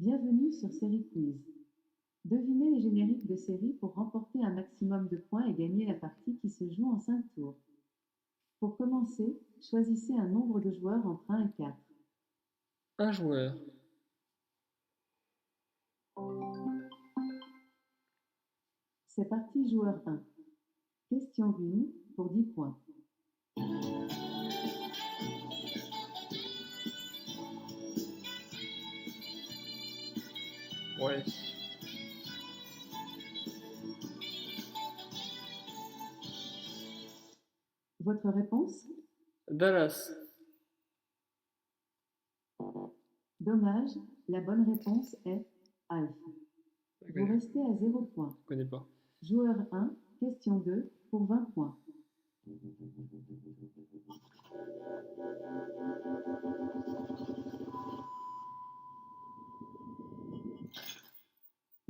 Bienvenue sur Série Quiz. Devinez les génériques de série pour remporter un maximum de points et gagner la partie qui se joue en 5 tours. Pour commencer, choisissez un nombre de joueurs entre 1 et 4. Un joueur. C'est parti, joueur 1. Question 1 pour 10 points. Ouais. Votre réponse? Dallas. Dommage, la bonne réponse est Alf. Je Vous restez à 0 points. connais pas. Joueur 1, question 2 pour 20 points.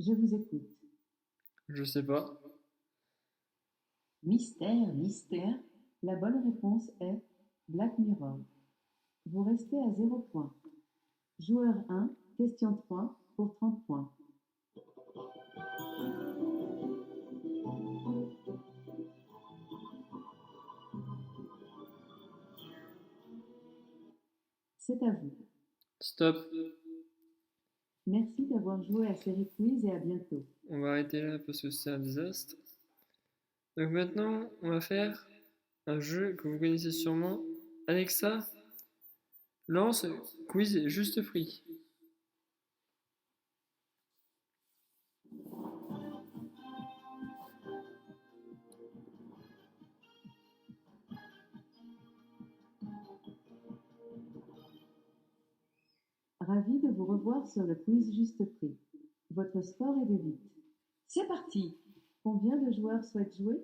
Je vous écoute. Je sais pas. Mystère, mystère. La bonne réponse est Black Mirror. Vous restez à 0 points. Joueur 1, question 3 pour 30 points. C'est à vous. Stop. Merci d'avoir joué à Série Quiz et à bientôt. On va arrêter là parce que c'est un désastre. Donc maintenant, on va faire un jeu que vous connaissez sûrement. Alexa, lance quiz juste prix. Ravi de vous revoir sur le quiz Juste Prix. Votre score est de 8. C'est parti! Combien de joueurs souhaitent jouer?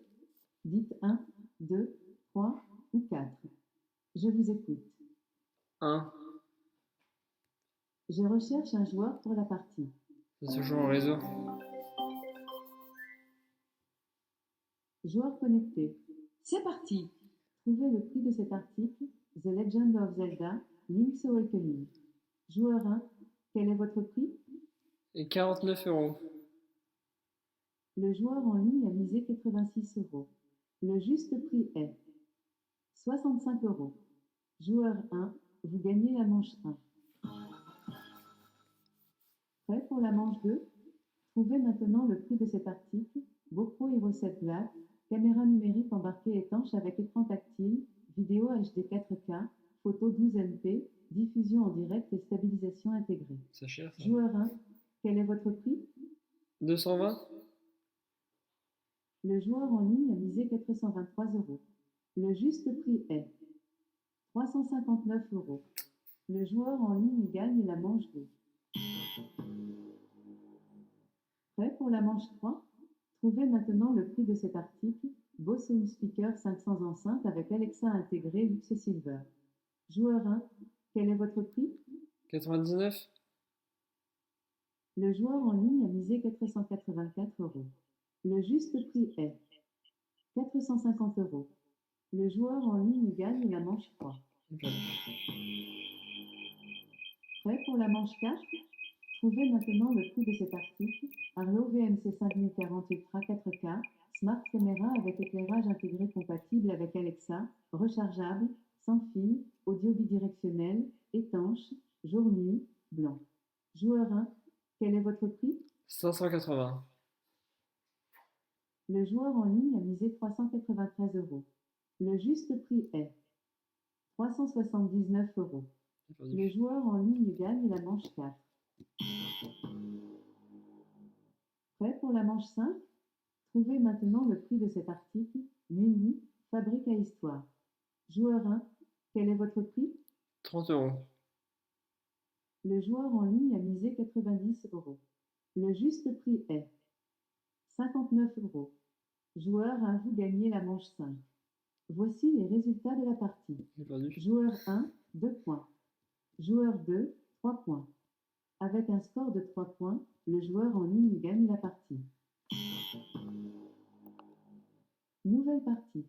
Dites 1, 2, 3 ou 4. Je vous écoute. 1. Je recherche un joueur pour la partie. Ça se joue en réseau. Joueur connecté. C'est parti! Trouvez le prix de cet article, The Legend of Zelda, Link's Awakening. Joueur 1, quel est votre prix? Et 49 €. Le joueur en ligne a misé 86 €. Le juste prix est 65 €. Joueur 1, vous gagnez la manche 1. Prêt pour la manche 2? Trouvez maintenant le prix de cet article, GoPro Hero 7 Black, caméra numérique embarquée étanche avec écran tactile, vidéo HD 4K, photo 12 MP, diffusion en direct et stabilisation intégrée. C'est cher ça. Joueur 1, quel est votre prix? 220. Le joueur en ligne a misé 423 €. Le juste prix est 359 €. Le joueur en ligne gagne la manche 2. Prêt pour la manche 3? Trouvez maintenant le prix de cet article, Bose Home Speaker 500 enceintes avec Alexa intégrée Luxe Silver. Joueur 1, quel est votre prix? 99. Le joueur en ligne a misé 484 €. Le juste prix est 450 €. Le joueur en ligne gagne la manche 3. Prêt pour la manche 4? Trouvez maintenant le prix de cet article, Arlo VMC 5040 Ultra 4K, Smart Camera avec éclairage intégré compatible avec Alexa, rechargeable, sans fil, audio bidirectionnel, étanche, jour-nuit, blanc. Joueur 1, quel est votre prix? 580. Le joueur en ligne a misé 393 €. Le juste prix est 379 €. Le joueur en ligne gagne la manche 4. Prêt pour la manche 5? Trouvez maintenant le prix de cet article, Muni, fabrique à histoire. Joueur 1, quel est votre prix? 30 €. Le joueur en ligne a misé 90 €. Le juste prix est 59 €. Joueur 1, vous gagnez la manche 5. Voici les résultats de la partie. J'ai perdu. Joueur 1, 2 points. Joueur 2, 3 points. Avec un score de 3 points, le joueur en ligne gagne la partie. Nouvelle partie.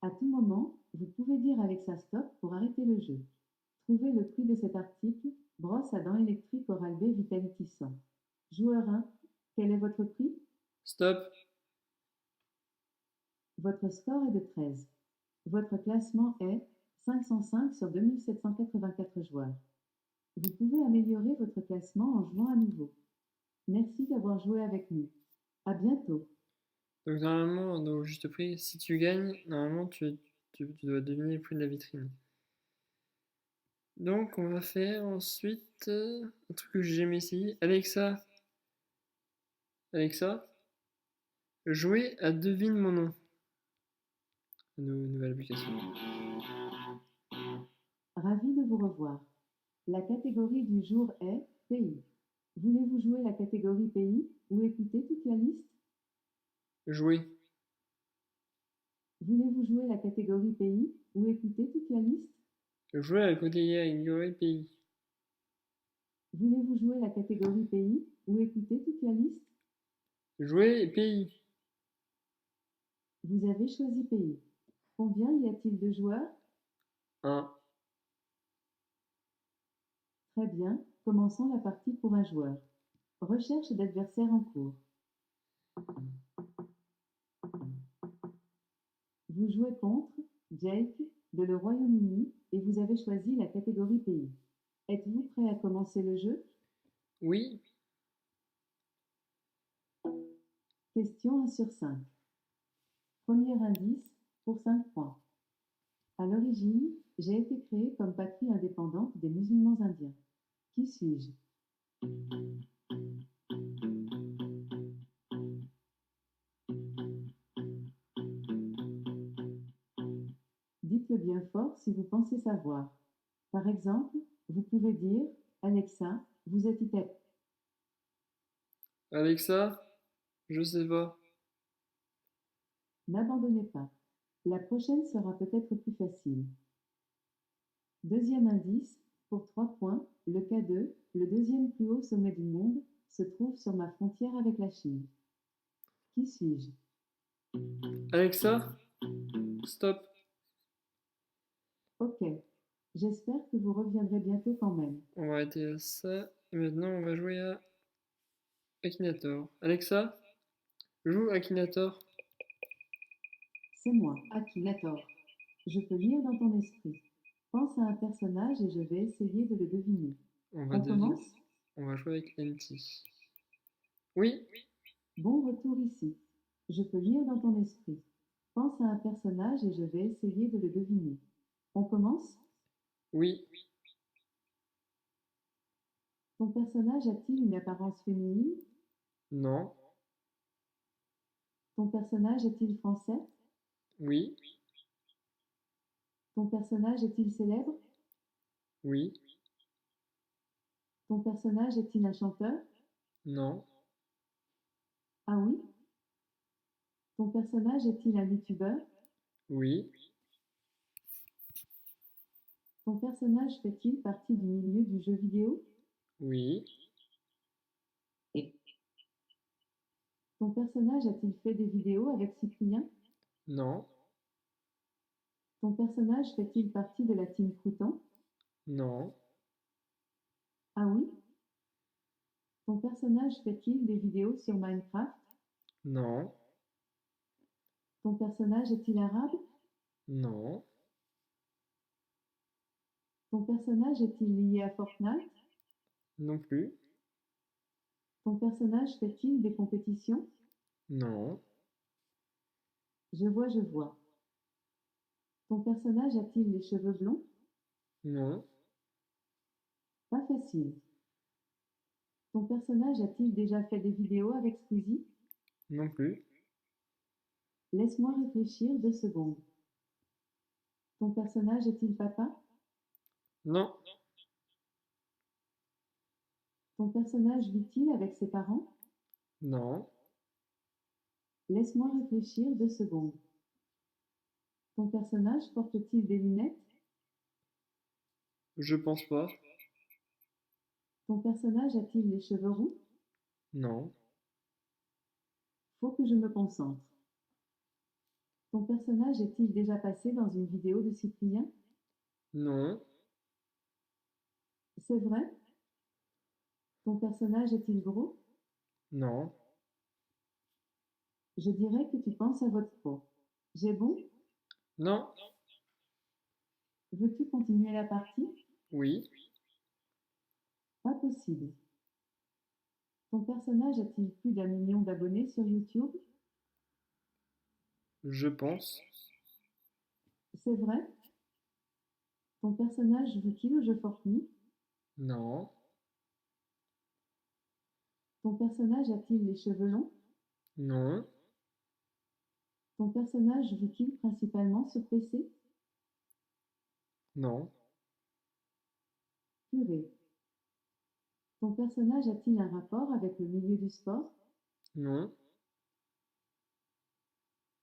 À tout moment, vous pouvez dire Alexa stop pour arrêter le jeu. Trouvez le prix de cet article, brosse à dents électrique Oral-B Vitality Soft. Joueur 1, quel est votre prix? Stop. Votre score est de 13. Votre classement est 505 sur 2784 joueurs. Vous pouvez améliorer votre classement en jouant à nouveau. Merci d'avoir joué avec nous. À bientôt. Donc normalement, au juste prix, si tu gagnes, normalement tu dois deviner le prix de la vitrine. Donc on va faire ensuite un truc que j'ai jamais essayé. Alexa, jouer à Devine mon nom. Nouvelle application. Ravi de vous revoir. La catégorie du jour est pays. Voulez-vous jouer la catégorie pays ou écouter toute la liste? Jouer. Voulez-vous jouer la catégorie pays ou écouter toute la liste? Jouer à côté ignorer pays. Voulez-vous jouer la catégorie pays ou écouter toute la liste? Jouer pays. Vous avez choisi pays. Combien y a-t-il de joueurs? 1. Très bien, commençons la partie pour un joueur. Recherche d'adversaires en cours. Vous jouez contre Jake de le Royaume-Uni et vous avez choisi la catégorie pays. Êtes-vous prêt à commencer le jeu? Oui. Question 1 sur 5. Premier indice pour 5 points. À l'origine, j'ai été créé comme patrie indépendante des musulmans indiens. Qui suis-je? Dites-le bien fort si vous pensez savoir. Par exemple, vous pouvez dire Alexa, vous êtes ITEP. Alexa, je sais pas. N'abandonnez pas. La prochaine sera peut-être plus facile. Deuxième indice, pour 3 points, le K2, le deuxième plus haut sommet du monde, se trouve sur ma frontière avec la Chine. Qui suis-je? Alexa, stop. Ok. J'espère que vous reviendrez bientôt quand même. On va arrêter à ça. Et maintenant, on va jouer à Akinator. Alexa, joue Akinator. C'est moi, Akinator. Je peux lire dans ton esprit. Pense à un personnage et je vais essayer de le deviner. On va On commence? On va jouer avec NT. Oui. Bon retour ici. Je peux lire dans ton esprit. Pense à un personnage et je vais essayer de le deviner. On commence? Oui. Ton personnage a-t-il une apparence féminine? Non. Ton personnage est-il français? Oui. Ton personnage est-il célèbre? Oui. Ton personnage est-il un chanteur? Non. Ah oui? Ton personnage est-il un youtubeur? Oui. Ton personnage fait-il partie du milieu du jeu vidéo? Oui. Ton personnage a-t-il fait des vidéos avec Cyprien? Non. Ton personnage fait-il partie de la team Crouton? Non. Ah oui? Ton personnage fait-il des vidéos sur Minecraft? Non. Ton personnage est-il arabe? Non. Ton personnage est-il lié à Fortnite? Non plus. Ton personnage fait-il des compétitions? Non. Je vois, je vois. Ton personnage a-t-il les cheveux blonds? Non. Pas facile. Ton personnage a-t-il déjà fait des vidéos avec Squeezie? Non plus. Laisse-moi réfléchir 2 secondes. Ton personnage est-il papa? Non. Ton personnage vit-il avec ses parents? Non. Laisse-moi réfléchir 2 secondes. Ton personnage porte-t-il des lunettes? Je pense pas. Ton personnage a-t-il les cheveux roux? Non. Faut que je me concentre. Ton personnage est-il déjà passé dans une vidéo de Cyprien? Non. C'est vrai? Ton personnage est-il gros? Non. Je dirais que tu penses à votre peau. J'ai bon? Non. Veux-tu continuer la partie? Oui. Pas possible. Ton personnage a-t-il plus d'1 million d'abonnés sur YouTube? Je pense. C'est vrai? Ton personnage joue-t-il au jeu Fortnite? Non. Ton personnage a-t-il les cheveux longs? Non. Ton personnage joue-t-il principalement sur PC? Non. Purée. Ton personnage a-t-il un rapport avec le milieu du sport? Non.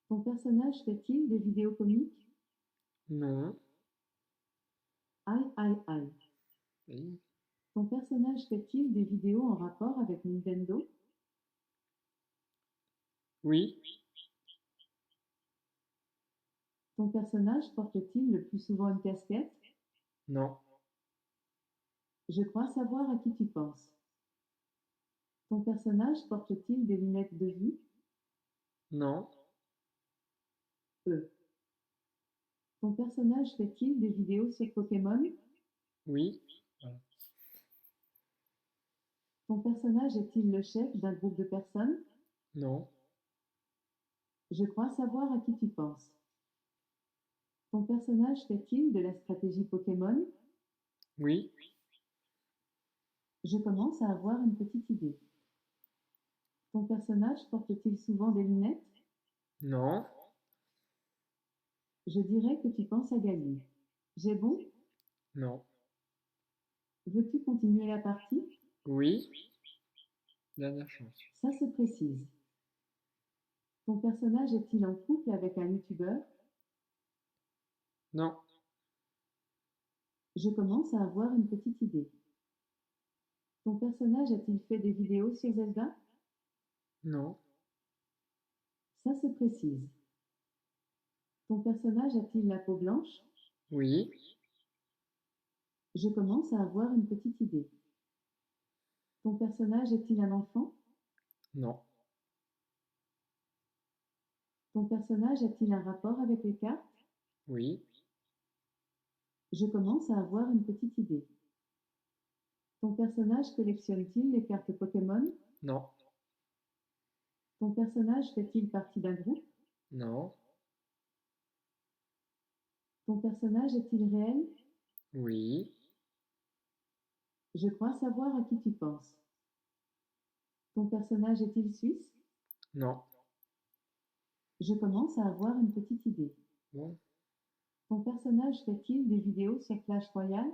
Ton personnage fait-il des vidéos comiques? Non. Aïe aïe aïe. Oui. Ton personnage fait-il des vidéos en rapport avec Nintendo? Oui. Ton personnage porte-t-il le plus souvent une casquette? Non. Je crois savoir à qui tu penses. Ton personnage porte-t-il des lunettes de vue? Non. E. Ton personnage fait-il des vidéos sur Pokémon? Oui. Voilà. Ton personnage est-il le chef d'un groupe de personnes? Non. Je crois savoir à qui tu penses. Ton personnage fait-il de la stratégie Pokémon? Oui. Je commence à avoir une petite idée. Ton personnage porte-t-il souvent des lunettes? Non. Je dirais que tu penses à gagner. J'ai bon? Non. Veux-tu continuer la partie? Oui. Dernière chance. Ça se précise. Ton personnage est-il en couple avec un youtubeur? Non. Je commence à avoir une petite idée. Ton personnage a-t-il fait des vidéos sur Zelda? Non. Ça se précise. Ton personnage a-t-il la peau blanche? Oui. Je commence à avoir une petite idée. Ton personnage est-il un enfant? Non. Ton personnage a-t-il un rapport avec les cartes? Oui. Je commence à avoir une petite idée. Ton personnage collectionne-t-il les cartes Pokémon? Non. Ton personnage fait-il partie d'un groupe? Non. Ton personnage est-il réel? Oui. Je crois savoir à qui tu penses. Ton personnage est-il suisse? Non. Je commence à avoir une petite idée. Bon. Ton personnage fait-il des vidéos sur Clash Royale?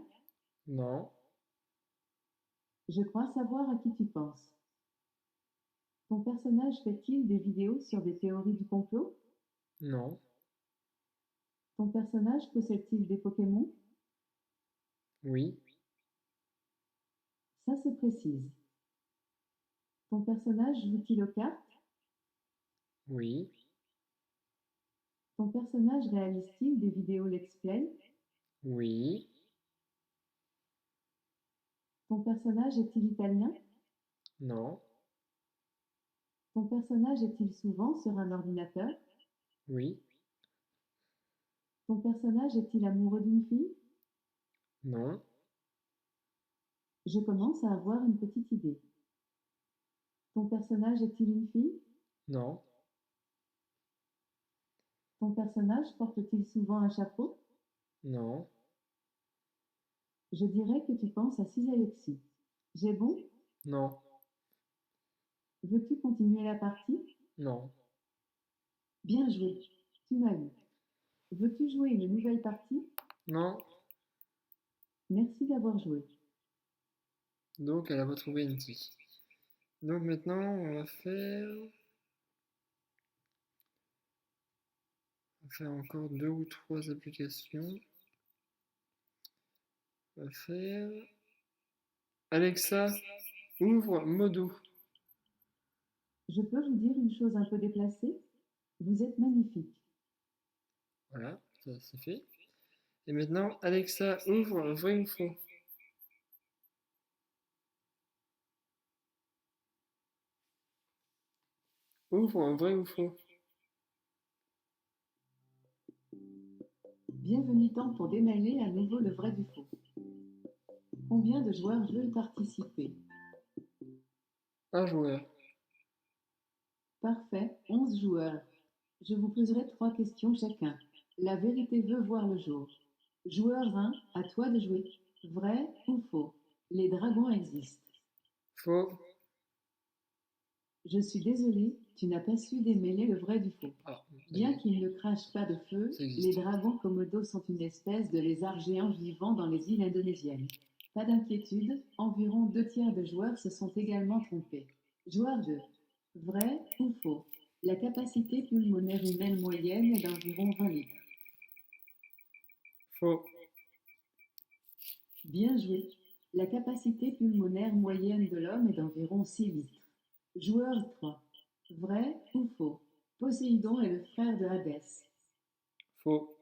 Non. Je crois savoir à qui tu penses. Ton personnage fait-il des vidéos sur des théories du complot? Non. Ton personnage possède-t-il des Pokémon? Oui. Ça se précise. Ton personnage joue-t-il aux cartes? Oui. Ton personnage réalise-t-il des vidéos let's play? Oui. Ton personnage est-il italien? Non. Ton personnage est-il souvent sur un ordinateur? Oui. Ton personnage est-il amoureux d'une fille? Non. Je commence à avoir une petite idée. Ton personnage est-il une fille? Non. Ton personnage porte-t-il souvent un chapeau? Non. Je dirais que tu penses à Alexis. J'ai bon? Non. Veux-tu continuer la partie? Non. Bien joué. Tu m'as eu. Veux-tu jouer une nouvelle partie? Non. Merci d'avoir joué. Donc, elle a retrouvé une tique. Donc maintenant, on va faire encore 2 ou 3 applications. On va faire Alexa, ouvre Modo. Je peux vous dire une chose un peu déplacée? Vous êtes magnifique. Voilà, ça c'est fait. Et maintenant, Alexa, ouvre vrai ou faux. Ouf, un vrai ou faux? Bienvenue temps pour démêler à nouveau le vrai du faux. Combien de joueurs veulent participer? Un joueur. Parfait, 11 joueurs. Je vous poserai 3 questions chacun. La vérité veut voir le jour. Joueur 1, à toi de jouer. Vrai ou faux? Les dragons existent. Faux. Je suis désolé, tu n'as pas su démêler le vrai du faux. Ah, Bien qu'ils ne crachent pas de feu, ça existe. les dragons komodo sont une espèce de lézard géant vivant dans les îles indonésiennes. Pas d'inquiétude, environ 2 tiers de joueurs se sont également trompés. Joueur 2. Vrai ou faux? La capacité pulmonaire humaine moyenne est d'environ 20 litres. Faux. Bien joué. La capacité pulmonaire moyenne de l'homme est d'environ 6 litres. Joueur 3. Vrai ou faux? Poséidon est le frère de Hadès. Faux.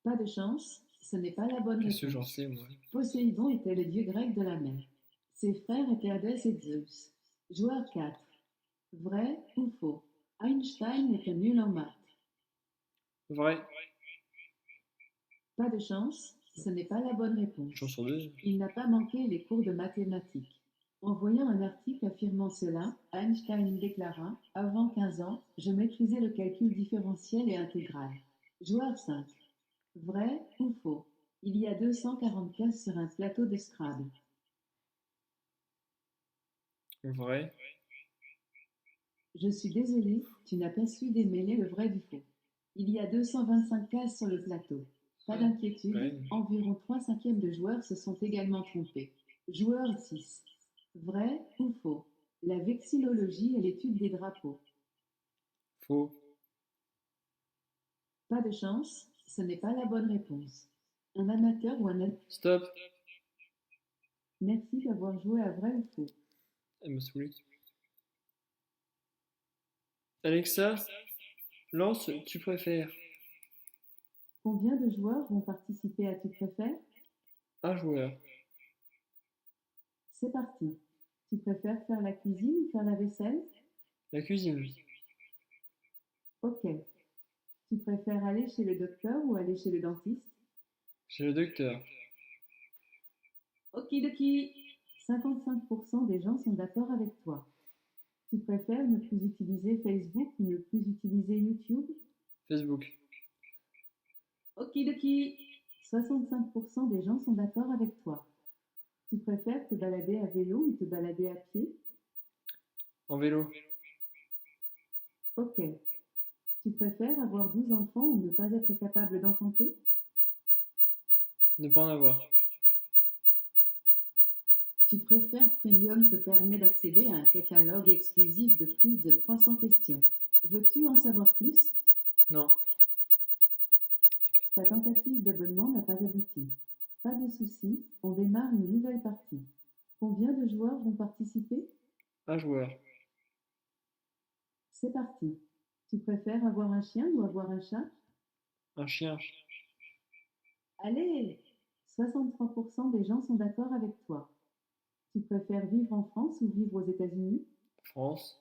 Pas de chance, ce n'est pas la bonne Qu'est-ce que j'en réponse. sais, moi? Poséidon était le dieu grec de la mer. Ses frères étaient Hadès et Zeus. Joueur 4. Vrai ou faux? Einstein était nul en maths. Vrai. Pas de chance, ce n'est pas la bonne réponse. Chance sur deux. Il n'a pas manqué les cours de mathématiques. En voyant un article affirmant cela, Einstein déclara « Avant 15 ans, je maîtrisais le calcul différentiel et intégral. » Joueur 5. Vrai ou faux? Il y a 240 cases sur un plateau de Scrabble. Vrai. Je suis désolé, tu n'as pas su démêler le vrai du faux. Il y a 225 cases sur le plateau. Pas d'inquiétude, Ouais. environ 3/5 de joueurs se sont également trompés. Joueur 6. Vrai ou faux? La vexillologie est l'étude des drapeaux. Faux. Pas de chance, ce n'est pas la bonne réponse. Un amateur ou un... Stop. Merci d'avoir joué à vrai ou faux. Elle m'a saoulé. Alexa, lance tu préfères. Combien de joueurs vont participer à Tu préfères? Un joueur. C'est parti. Tu préfères faire la cuisine ou faire la vaisselle? La cuisine. Ok. Tu préfères aller chez le docteur ou aller chez le dentiste? Chez le docteur. Okidoki. 55% des gens sont d'accord avec toi. Tu préfères ne plus utiliser Facebook ou ne plus utiliser YouTube? Facebook. Okidoki. 65% des gens sont d'accord avec toi. Tu préfères te balader à vélo ou te balader à pied? En vélo. Ok. Tu préfères avoir 12 enfants ou ne pas être capable d'enfanter? Ne pas en avoir. Tu préfères Premium te permet d'accéder à un catalogue exclusif de plus de 300 questions. Veux-tu en savoir plus? Non. Ta tentative d'abonnement n'a pas abouti. Pas de souci, on démarre une nouvelle partie. Combien de joueurs vont participer? Un joueur. C'est parti. Tu préfères avoir un chien ou avoir un chat? Un chien. Allez! 63% des gens sont d'accord avec toi. Tu préfères vivre en France ou vivre aux États-Unis? France.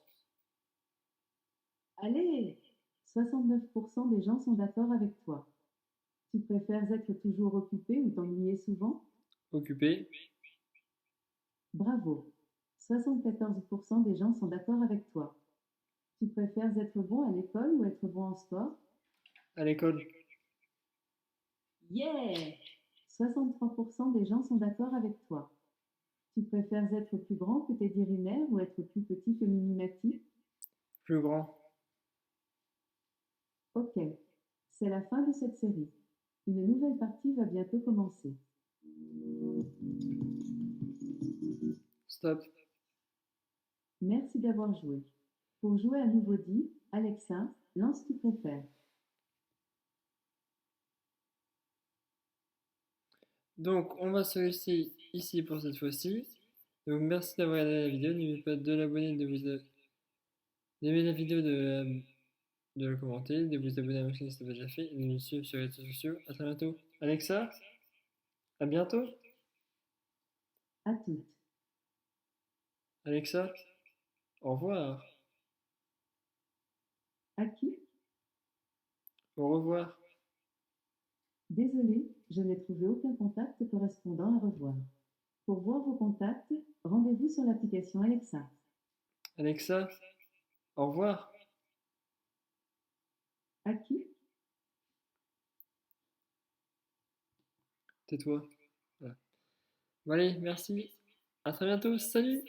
Allez! 69% des gens sont d'accord avec toi. Tu préfères être toujours occupé ou t'ennuyer souvent? Occupé. Bravo! 74% des gens sont d'accord avec toi. Tu préfères être bon à l'école ou être bon en sport? À l'école. Yeah! 63% des gens sont d'accord avec toi. Tu préfères être plus grand que Teddy Riner ou être plus petit que Minimati? Plus grand. Ok, c'est la fin de cette série. Une nouvelle partie va bientôt commencer. Stop. Merci d'avoir joué. Pour jouer à nouveau dit, Alexa, lance Tu préfères. Donc, on va se laisser ici pour cette fois-ci. Donc, merci d'avoir regardé la vidéo. N'oubliez pas de l'abonner, d'aimer la vidéo, de le commenter, de vous abonner à ma chaîne si ce n'est pas déjà fait, et de nous suivre sur les réseaux sociaux. À très bientôt. Alexa, à bientôt. À toutes. Alexa, au revoir. À qui? Au revoir. Désolé, je n'ai trouvé aucun contact correspondant à revoir. Pour voir vos contacts, rendez-vous sur l'application Alexa. Alexa, au revoir. À qui? Tais-toi. Voilà. Bon, allez, merci. À très bientôt. Salut!